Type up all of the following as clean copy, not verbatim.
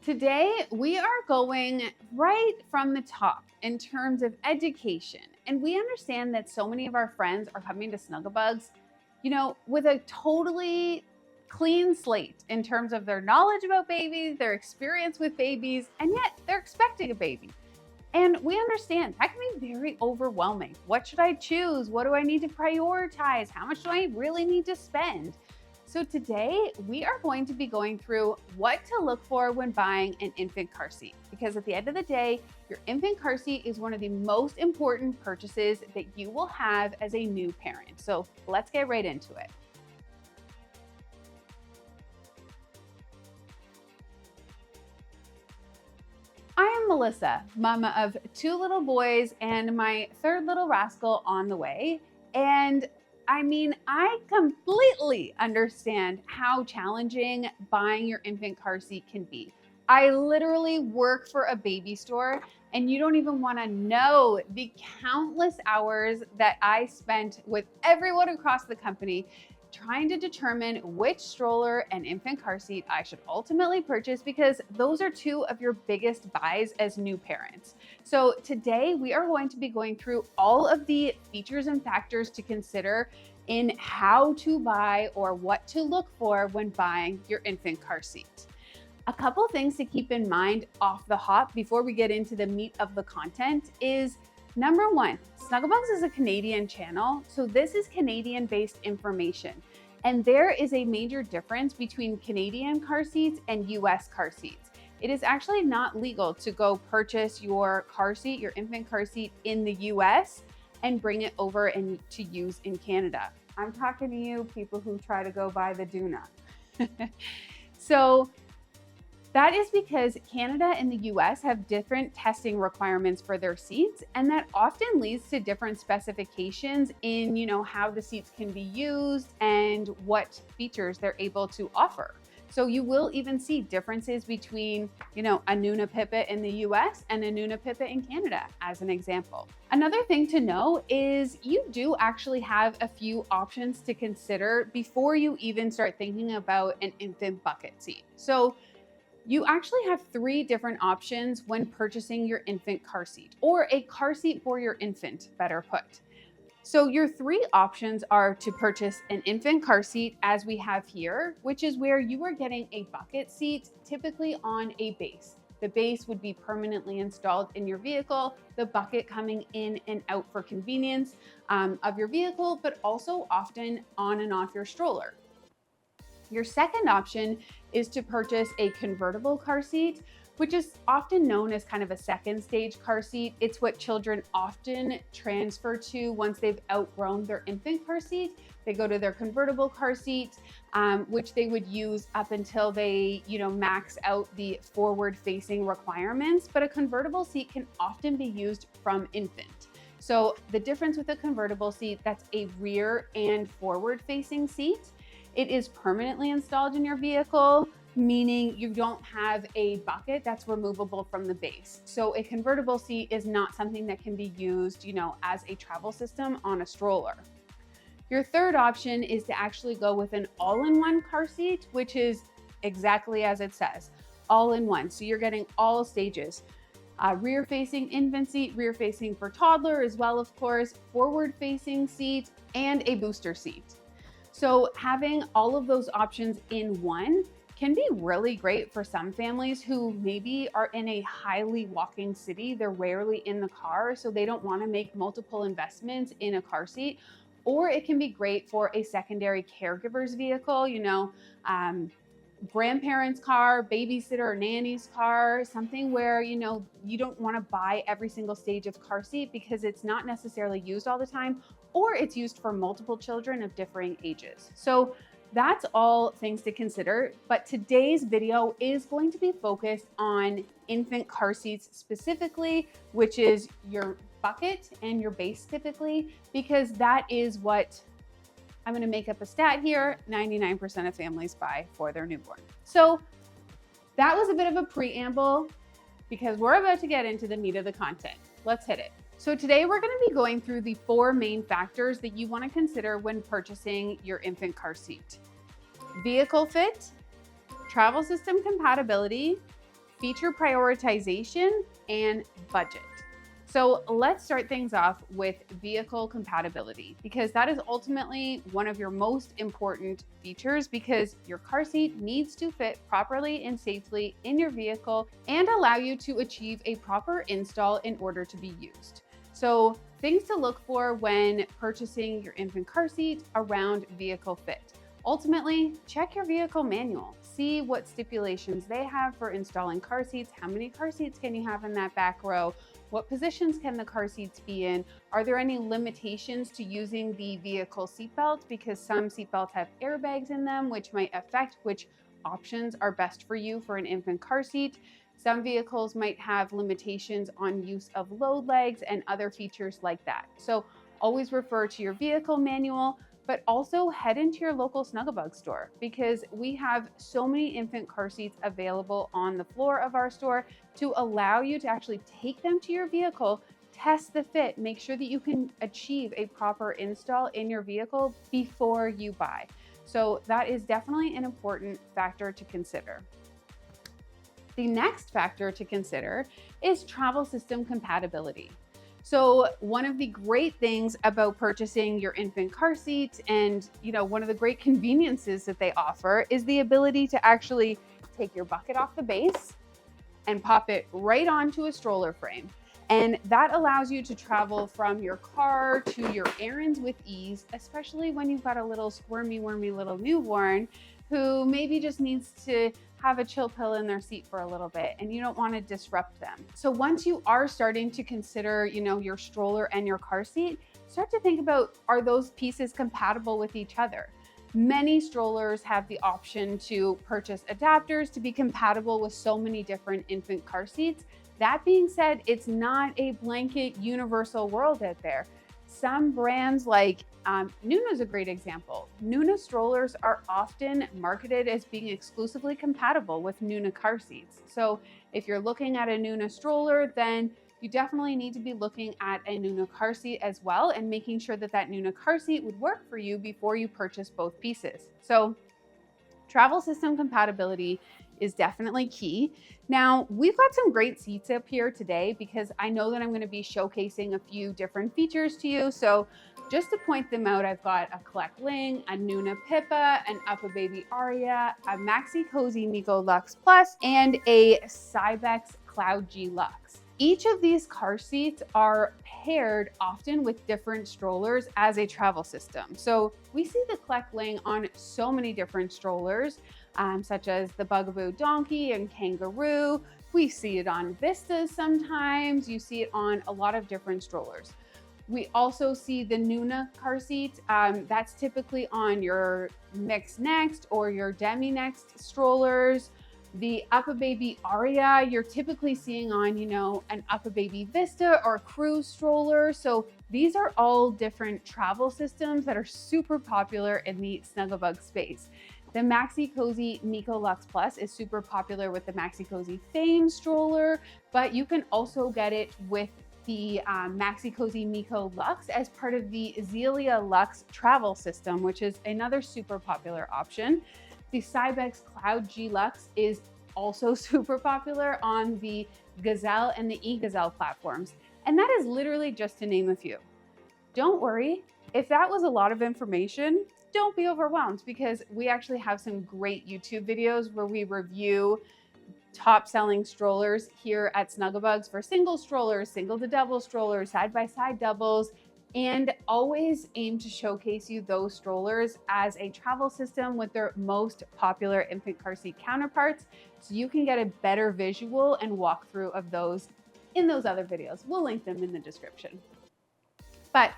Today, we are going right from the top in terms of education. And we understand that so many of our friends are coming to Snuggle Bugz, with a totally clean slate in terms of their knowledge about babies, their experience with babies, and yet they're expecting a baby. And we understand that can be very overwhelming. What should I choose? What do I need to prioritize? How much do I really need to spend? So today we are going to be going through what to look for when buying an infant car seat, because at the end of the day, your infant car seat is one of the most important purchases that you will have as a new parent. So let's get right into it. I am Melissa, mama of 2 little boys and my 3rd little rascal on the way. And I completely understand how challenging buying your infant car seat can be. I literally work for a baby store, and you don't even want to know the countless hours that I spent with everyone across the company trying to determine which stroller and infant car seat I should ultimately purchase, because those are 2 of your biggest buys as new parents. So today we are going to be going through all of the features and factors to consider in how to buy or what to look for when buying your infant car seat. A couple things to keep in mind off the hop before we get into the meat of the content is, number one, Snuggle Bugz is a Canadian channel, so this is Canadian-based information. And there is a major difference between Canadian car seats and US car seats. It is actually not legal to go purchase your car seat, your infant car seat in the US and bring it over and to use in Canada. I'm talking to you people who try to go buy the Doona. So that is because Canada and the US have different testing requirements for their seats, and that often leads to different specifications in, how the seats can be used and what features they're able to offer. So you will even see differences between, a Nuna Pipit in the US and a Nuna Pipit in Canada, as an example. Another thing to know is you do actually have a few options to consider before you even start thinking about an infant bucket seat. So you actually have 3 different options when purchasing your infant car seat, or a car seat for your infant, better put. So your 3 options are to purchase an infant car seat, as we have here, which is where you are getting a bucket seat, typically on a base. The base would be permanently installed in your vehicle, the bucket coming in and out for convenience of your vehicle, but also often on and off your stroller. Your second option is to purchase a convertible car seat, which is often known as kind of a second stage car seat. It's what children often transfer to once they've outgrown their infant car seat. They go to their convertible car seat, which they would use up until they, max out the forward-facing requirements. But a convertible seat can often be used from infant. So the difference with a convertible seat, that's a rear and forward-facing seat. It is permanently installed in your vehicle, meaning you don't have a bucket that's removable from the base. So a convertible seat is not something that can be used, as a travel system on a stroller. Your third option is to actually go with an all-in-one car seat, which is exactly as it says, all-in-one. So you're getting all stages. Rear-facing infant seat, rear-facing for toddler as well, of course, forward-facing seat, and a booster seat. So having all of those options in one can be really great for some families who maybe are in a highly walking city. They're rarely in the car, so they don't want to make multiple investments in a car seat. Or it can be great for a secondary caregiver's vehicle, grandparents' car, babysitter or nanny's car, something where, you don't want to buy every single stage of car seat because it's not necessarily used all the time, or it's used for multiple children of differing ages. So that's all things to consider. But today's video is going to be focused on infant car seats specifically, which is your bucket and your base typically, because that is what, I'm going to make up a stat here, 99% of families buy for their newborn. So that was a bit of a preamble because we're about to get into the meat of the content. Let's hit it. So today we're going to be going through the 4 main factors that you want to consider when purchasing your infant car seat. Vehicle fit, travel system compatibility, feature prioritization, and budget. So let's start things off with vehicle compatibility, because that is ultimately one of your most important features, because your car seat needs to fit properly and safely in your vehicle and allow you to achieve a proper install in order to be used. So things to look for when purchasing your infant car seat around vehicle fit. Ultimately, check your vehicle manual. See what stipulations they have for installing car seats. How many car seats can you have in that back row? What positions can the car seats be in? Are there any limitations to using the vehicle seatbelt? Because some seatbelts have airbags in them, which might affect which options are best for you for an infant car seat. Some vehicles might have limitations on use of load legs and other features like that. So always refer to your vehicle manual, but also head into your local Snuggle store, because we have so many infant car seats available on the floor of our store to allow you to actually take them to your vehicle, test the fit, make sure that you can achieve a proper install in your vehicle before you buy. So that is definitely an important factor to consider. The next factor to consider is travel system compatibility. So one of the great things about purchasing your infant car seat, and one of the great conveniences that they offer, is the ability to actually take your bucket off the base and pop it right onto a stroller frame. And that allows you to travel from your car to your errands with ease, especially when you've got a little squirmy, wormy little newborn who maybe just needs to have a chill pill in their seat for a little bit and you don't want to disrupt them. So once you are starting to consider, your stroller and your car seat, start to think about, are those pieces compatible with each other? Many strollers have the option to purchase adapters to be compatible with so many different infant car seats. That being said, it's not a blanket universal world out there. Some brands like Nuna is a great example. Nuna strollers are often marketed as being exclusively compatible with Nuna car seats. So if you're looking at a Nuna stroller, then you definitely need to be looking at a Nuna car seat as well, and making sure that that Nuna car seat would work for you before you purchase both pieces. So travel system compatibility is definitely key. Now, we've got some great seats up here today because I know that I'm going to be showcasing a few different features to you. So just to point them out, I've got a Collect Ling, a Nuna Pippa, an UPPAbaby Aria, a Maxi Cozy Miko Luxe Plus, and a Cybex Cloud G Luxe. Each of these car seats are paired often with different strollers as a travel system. So we see the Collect Ling on so many different strollers, such as the Bugaboo Donkey and Kangaroo. We see it on Vistas sometimes. You see it on a lot of different strollers. We also see the Nuna car seat. That's typically on your Mix Next or your Demi Next strollers. The UPPAbaby Aria, you're typically seeing on, an UPPAbaby Vista or Cruise stroller. So these are all different travel systems that are super popular in the Snugglebug space. The Maxi Cozy Miko Luxe Plus is super popular with the Maxi Cozy Fame stroller, but you can also get it with the Maxi Cozy Miko Luxe as part of the Zelia Luxe travel system, which is another super popular option. The Cybex Cloud G Luxe is also super popular on the Gazelle and the e-Gazelle platforms. And that is literally just to name a few. Don't worry, if that was a lot of information, don't be overwhelmed, because we actually have some great YouTube videos where we review top selling strollers here at Snugglebugs for single strollers, single to double strollers, side by side doubles, and always aim to showcase you those strollers as a travel system with their most popular infant car seat counterparts, so you can get a better visual and walkthrough of those in those other videos. We'll link them in the description. But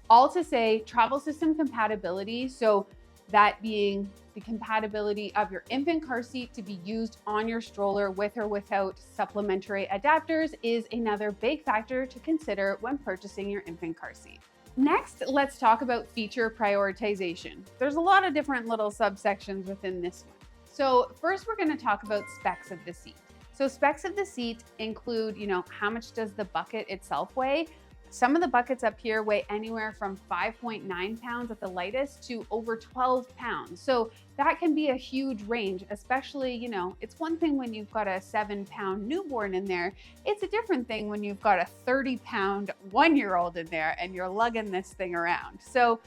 all to say, travel system compatibility, so that being the compatibility of your infant car seat to be used on your stroller with or without supplementary adapters, is another big factor to consider when purchasing your infant car seat. Next, let's talk about feature prioritization. There's a lot of different little subsections within this one. So first, we're going to talk about specs of the seat. So specs of the seat include, how much does the bucket itself weigh? Some of the buckets up here weigh anywhere from 5.9 pounds at the lightest to over 12 pounds. So that can be a huge range, especially, it's one thing when you've got a 7-pound newborn in there. It's a different thing when you've got a 30-pound 1-year-old in there and you're lugging this thing around. So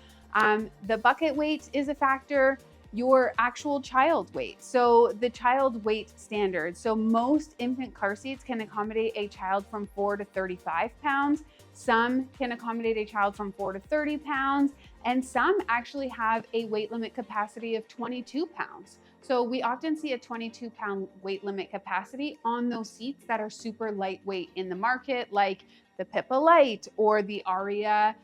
the bucket weight is a factor. Your actual child weight. So the child weight standard. So most infant car seats can accommodate a child from 4 to 35 pounds. Some can accommodate a child from 4 to 30 pounds. And some actually have a weight limit capacity of 22 pounds. So we often see a 22-pound weight limit capacity on those seats that are super lightweight in the market, like the Pippa Light or the Aria,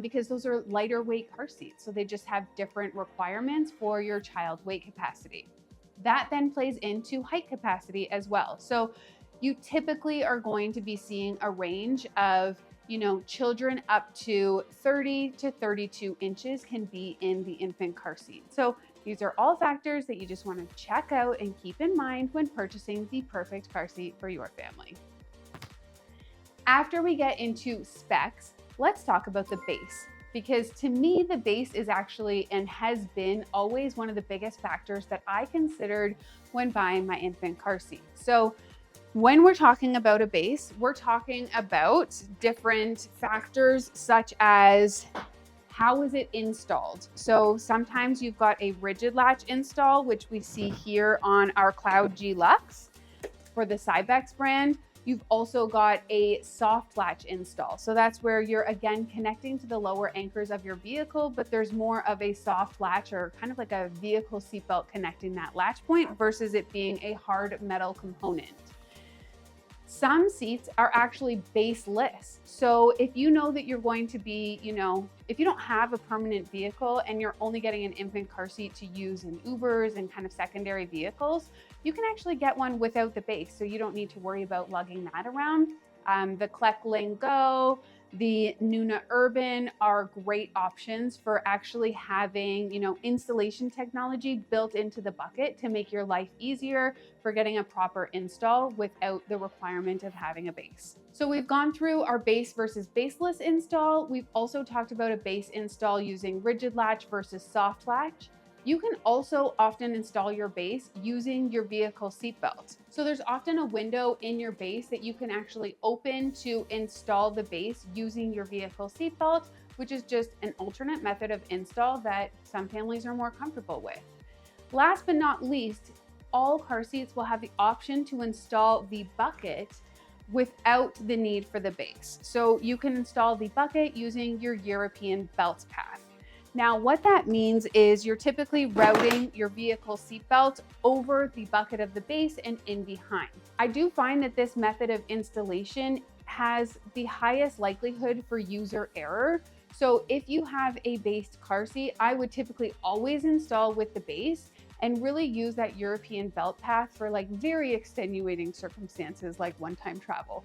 because those are lighter weight car seats. So they just have different requirements for your child weight capacity. That then plays into height capacity as well. So you typically are going to be seeing a range of, children up to 30 to 32 inches can be in the infant car seat. So these are all factors that you just want to check out and keep in mind when purchasing the perfect car seat for your family. After we get into specs, let's talk about the base, because to me, the base is actually and has been always one of the biggest factors that I considered when buying my infant car seat. So when we're talking about a base, we're talking about different factors such as how is it installed? So sometimes you've got a rigid latch install, which we see here on our Cloud G Lux for the Cybex brand. You've also got a soft latch install. So that's where you're again connecting to the lower anchors of your vehicle, but there's more of a soft latch or kind of like a vehicle seatbelt connecting that latch point versus it being a hard metal component. Some seats are actually baseless. So if you know that you're going to be, if you don't have a permanent vehicle and you're only getting an infant car seat to use in Ubers and kind of secondary vehicles, you can actually get one without the base. So you don't need to worry about lugging that around. The Kleckling Go, the Nuna Urban are great options for actually having, installation technology built into the bucket to make your life easier for getting a proper install without the requirement of having a base. So we've gone through our base versus baseless install. We've also talked about a base install using rigid latch versus soft latch. You can also often install your base using your vehicle seatbelt. So there's often a window in your base that you can actually open to install the base using your vehicle seatbelt, which is just an alternate method of install that some families are more comfortable with. Last but not least, all car seats will have the option to install the bucket without the need for the base. So you can install the bucket using your European belt path. Now, what that means is you're typically routing your vehicle seatbelt over the bucket of the base and in behind. I do find that this method of installation has the highest likelihood for user error. So if you have a based car seat, I would typically always install with the base and really use that European belt path for like very extenuating circumstances like one-time travel.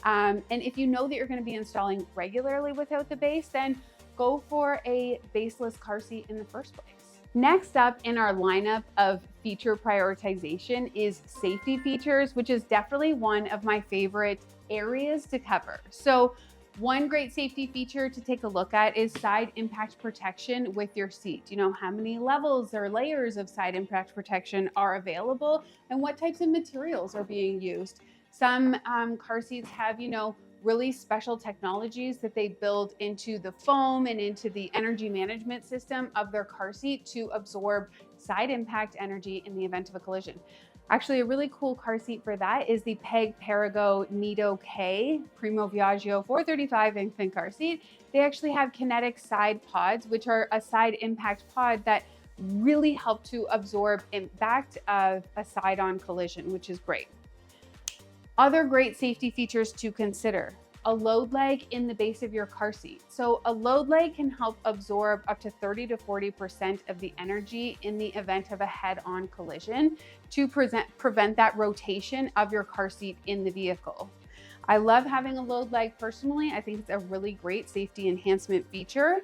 And if you know that you're going to be installing regularly without the base, then go for a baseless car seat in the first place. Next up in our lineup of feature prioritization is safety features, which is definitely one of my favorite areas to cover. So one great safety feature to take a look at is side impact protection with your seat. How many levels or layers of side impact protection are available and what types of materials are being used. Some car seats have, really special technologies that they build into the foam and into the energy management system of their car seat to absorb side impact energy in the event of a collision. Actually, a really cool car seat for that is the Peg Perigo Nido K Primo Viaggio 435 infant car seat. They actually have kinetic side pods, which are a side impact pod that really help to absorb impact of a side-on collision, which is great. Other great safety features to consider: a load leg in the base of your car seat. So a load leg can help absorb up to 30 to 40% of the energy in the event of a head-on collision to prevent that rotation of your car seat in the vehicle. I love having a load leg personally. I think it's a really great safety enhancement feature.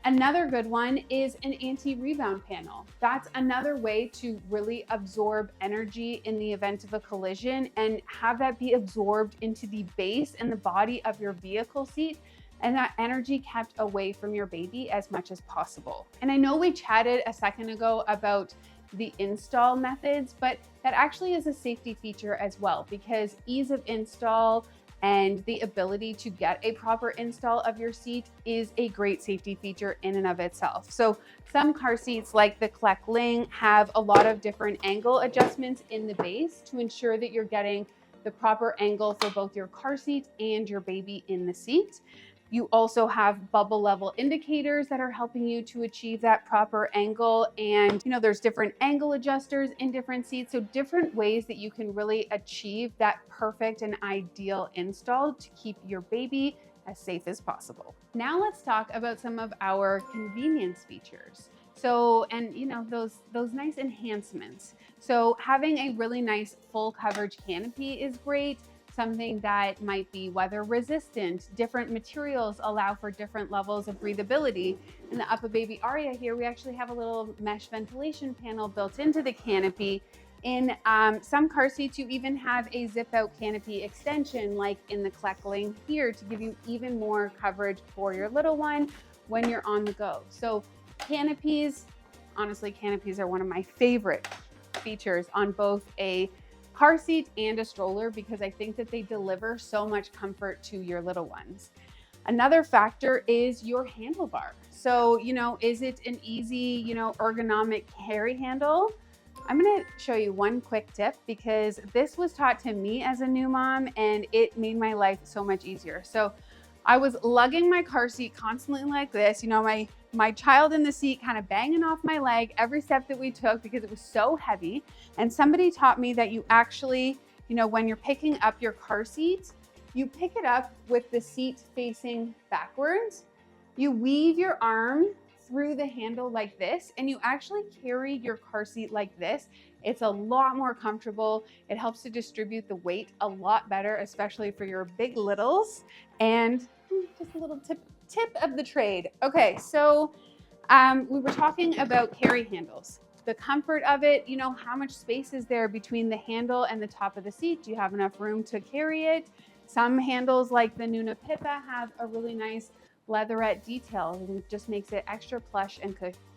Another good one is an anti-rebound panel. That's another way to really absorb energy in the event of a collision and have that be absorbed into the base and the body of your vehicle seat and that energy kept away from your baby as much as possible. And I know we chatted a second ago about the install methods, but that actually is a safety feature as well, because ease of install and the ability to get a proper install of your seat is a great safety feature in and of itself. So some car seats like the Snuggle have a lot of different angle adjustments in the base to ensure that you're getting the proper angle for both your car seat and your baby in the seat. You also have bubble level indicators that are helping you to achieve that proper angle. And there's different angle adjusters in different seats. So different ways that you can really achieve that perfect and ideal install to keep your baby as safe as possible. Now let's talk about some of our convenience features. So, and those nice enhancements. So having a really nice full coverage canopy is great. Something that might be weather resistant. Different materials allow for different levels of breathability. In the Upper Baby Aria here, we actually have a little mesh ventilation panel built into the canopy. In some car seats, you even have a zip out canopy extension, like in the Snuggle here, to give you even more coverage for your little one when you're on the go. So canopies, honestly, canopies are one of my favorite features on both a car seat and a stroller, because I think that they deliver so much comfort to your little ones. Another factor is your handlebar. So, is it an easy, ergonomic carry handle? I'm gonna show you one quick tip, because this was taught to me as a new mom and it made my life so much easier. So I was lugging my car seat constantly like this, my child in the seat kind of banging off my leg every step that we took because it was so heavy. And somebody taught me that you actually, when you're picking up your car seat, you pick it up with the seat facing backwards. You weave your arm through the handle like this, and you actually carry your car seat like this. It's a lot more comfortable. It helps to distribute the weight a lot better, especially for your big littles. And just a little tip of the trade. Okay, so we were talking about carry handles. The comfort of it, how much space is there between the handle and the top of the seat? Do you have enough room to carry it? Some handles like the Nuna Pippa have a really nice leatherette detail, and it just makes it extra plush and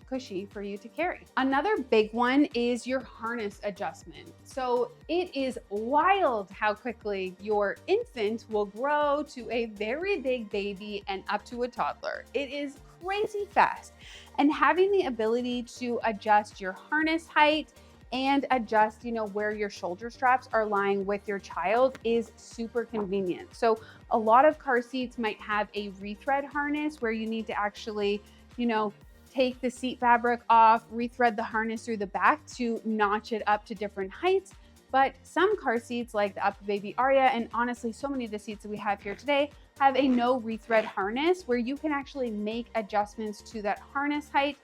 cushy for you to carry. Another big one is your harness adjustment. So it is wild how quickly your infant will grow to a very big baby and up to a toddler. It is crazy fast. And having the ability to adjust your harness height and adjust, where your shoulder straps are lying with your child is super convenient. So a lot of car seats might have a rethread harness where you need to actually, take the seat fabric off, rethread the harness through the back to notch it up to different heights. But some car seats like the Upper Baby Aria, and honestly, so many of the seats that we have here today, have a no rethread harness where you can actually make adjustments to that harness height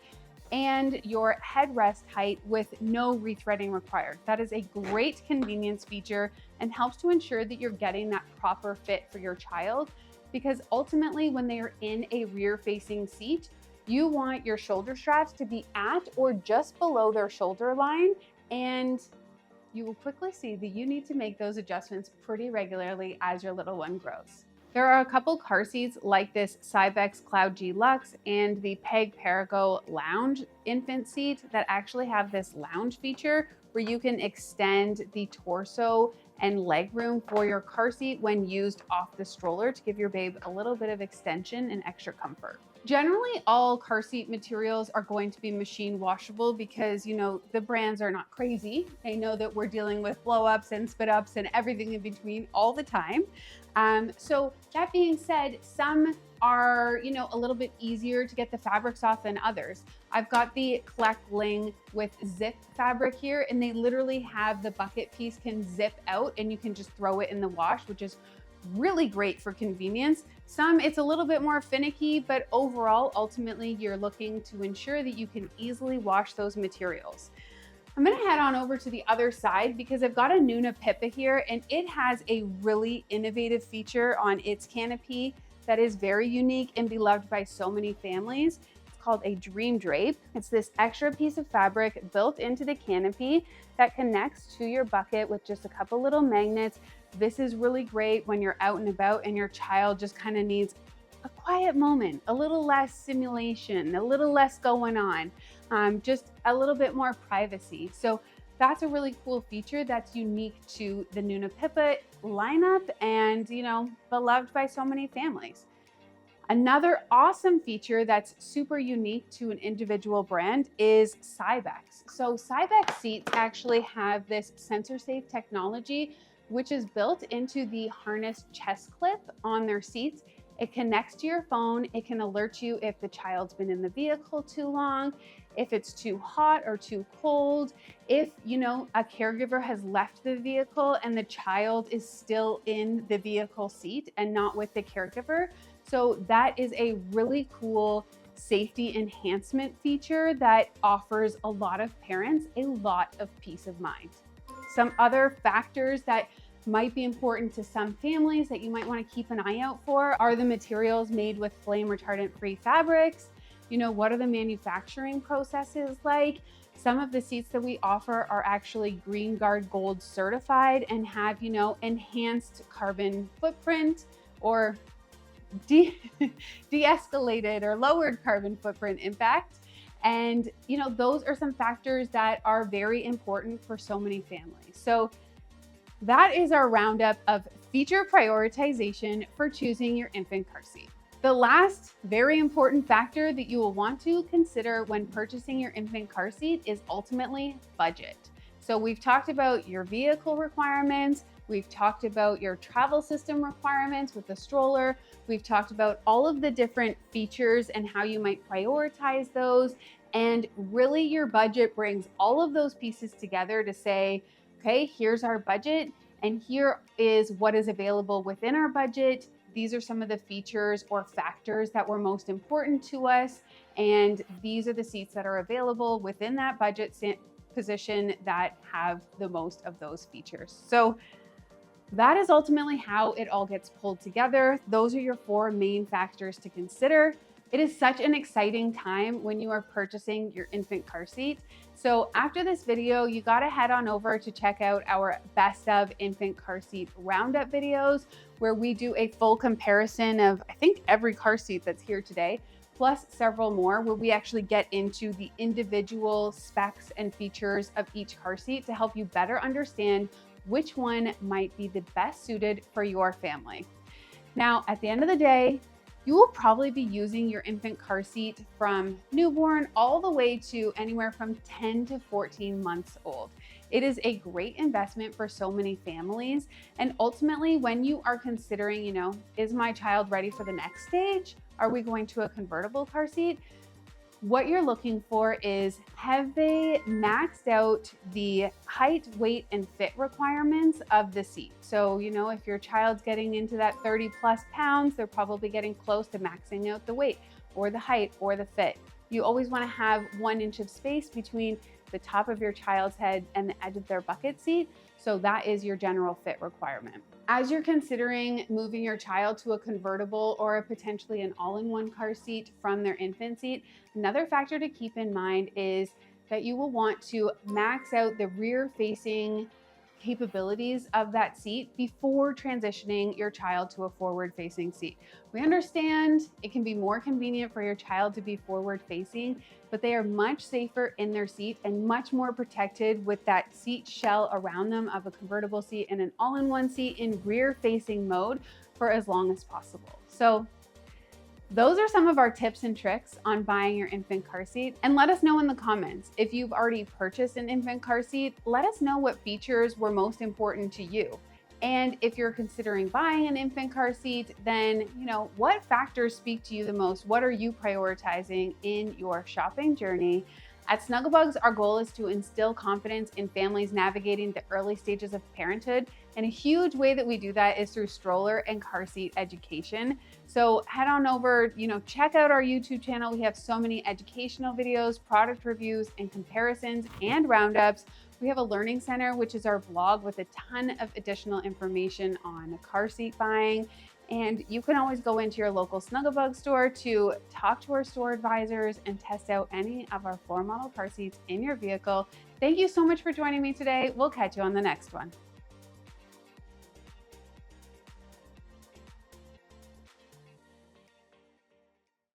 and your headrest height with no rethreading required. That is a great convenience feature and helps to ensure that you're getting that proper fit for your child, because ultimately when they are in a rear facing seat, you want your shoulder straps to be at or just below their shoulder line, and you will quickly see that you need to make those adjustments pretty regularly as your little one grows. There are a couple car seats like this Cybex Cloud G Luxe and the Peg Perigo Lounge infant seat that actually have this lounge feature where you can extend the torso and leg room for your car seat when used off the stroller to give your babe a little bit of extension and extra comfort. Generally, all car seat materials are going to be machine washable because, the brands are not crazy. They know that we're dealing with blow ups and spit ups and everything in between all the time. So that being said, some are, a little bit easier to get the fabrics off than others. I've got the Snuggle with zip fabric here, and they literally have the bucket piece can zip out and you can just throw it in the wash, which is really great for convenience. Some, it's a little bit more finicky, but overall, ultimately, you're looking to ensure that you can easily wash those materials. I'm gonna head on over to the other side because I've got a Nuna Pippa here, and it has a really innovative feature on its canopy that is very unique and beloved by so many families. It's called a Dream Drape. It's this extra piece of fabric built into the canopy that connects to your bucket with just a couple little magnets. This is really great when you're out and about and your child just kind of needs a quiet moment, a little less simulation, a little less going on, just a little bit more privacy. So that's a really cool feature that's unique to the Nuna Pippa lineup and, beloved by so many families. Another awesome feature that's super unique to an individual brand is Cybex. So Cybex seats actually have this sensor-safe technology, which is built into the harness chest clip on their seats. It connects to your phone. It can alert you if the child's been in the vehicle too long, if it's too hot or too cold, if, a caregiver has left the vehicle and the child is still in the vehicle seat and not with the caregiver. So that is a really cool safety enhancement feature that offers a lot of parents a lot of peace of mind. Some other factors that might be important to some families that you might want to keep an eye out for are the materials made with flame retardant free fabrics. What are the manufacturing processes like? Some of the seats that we offer are actually Green Guard Gold certified and have, enhanced carbon footprint or de-escalated or lowered carbon footprint impact. And, those are some factors that are very important for so many families. So that is our roundup of feature prioritization for choosing your infant car seat. The last very important factor that you will want to consider when purchasing your infant car seat is ultimately budget. So we've talked about your vehicle requirements. We've talked about your travel system requirements with the stroller. We've talked about all of the different features and how you might prioritize those. And really your budget brings all of those pieces together to say, okay, here's our budget and here is what is available within our budget. These are some of the features or factors that were most important to us. And these are the seats that are available within that budget position that have the most of those features. So that is ultimately how it all gets pulled together. Those are your 4 main factors to consider. It is such an exciting time when you are purchasing your infant car seat. So after this video, you gotta head on over to check out our best of infant car seat roundup videos, where we do a full comparison of, I think, every car seat that's here today, plus several more, where we actually get into the individual specs and features of each car seat to help you better understand which one might be the best suited for your family. Now, at the end of the day, you will probably be using your infant car seat from newborn all the way to anywhere from 10 to 14 months old. It is a great investment for so many families. And ultimately, when you are considering, is my child ready for the next stage? Are we going to a convertible car seat? What you're looking for is, have they maxed out the height, weight, and fit requirements of the seat? So, if your child's getting into that 30 plus pounds, they're probably getting close to maxing out the weight or the height or the fit. You always want to have 1 inch of space between the top of your child's head and the edge of their bucket seat. So that is your general fit requirement. As you're considering moving your child to a convertible or potentially an all-in-one car seat from their infant seat, another factor to keep in mind is that you will want to max out the rear-facing capabilities of that seat before transitioning your child to a forward-facing seat. We understand it can be more convenient for your child to be forward-facing, but they are much safer in their seat and much more protected with that seat shell around them of a convertible seat and an all-in-one seat in rear-facing mode for as long as possible. So those are some of our tips and tricks on buying your infant car seat. And let us know in the comments, if you've already purchased an infant car seat, let us know what features were most important to you. And if you're considering buying an infant car seat, then, what factors speak to you the most? What are you prioritizing in your shopping journey? At Snuggle, our goal is to instill confidence in families navigating the early stages of parenthood. And a huge way that we do that is through stroller and car seat education. So head on over, check out our YouTube channel. We have so many educational videos, product reviews, and comparisons and roundups. We have a learning center, which is our blog with a ton of additional information on car seat buying. And you can always go into your local Snuggle store to talk to our store advisors and test out any of our floor model car seats in your vehicle. Thank you so much for joining me today. We'll catch you on the next one.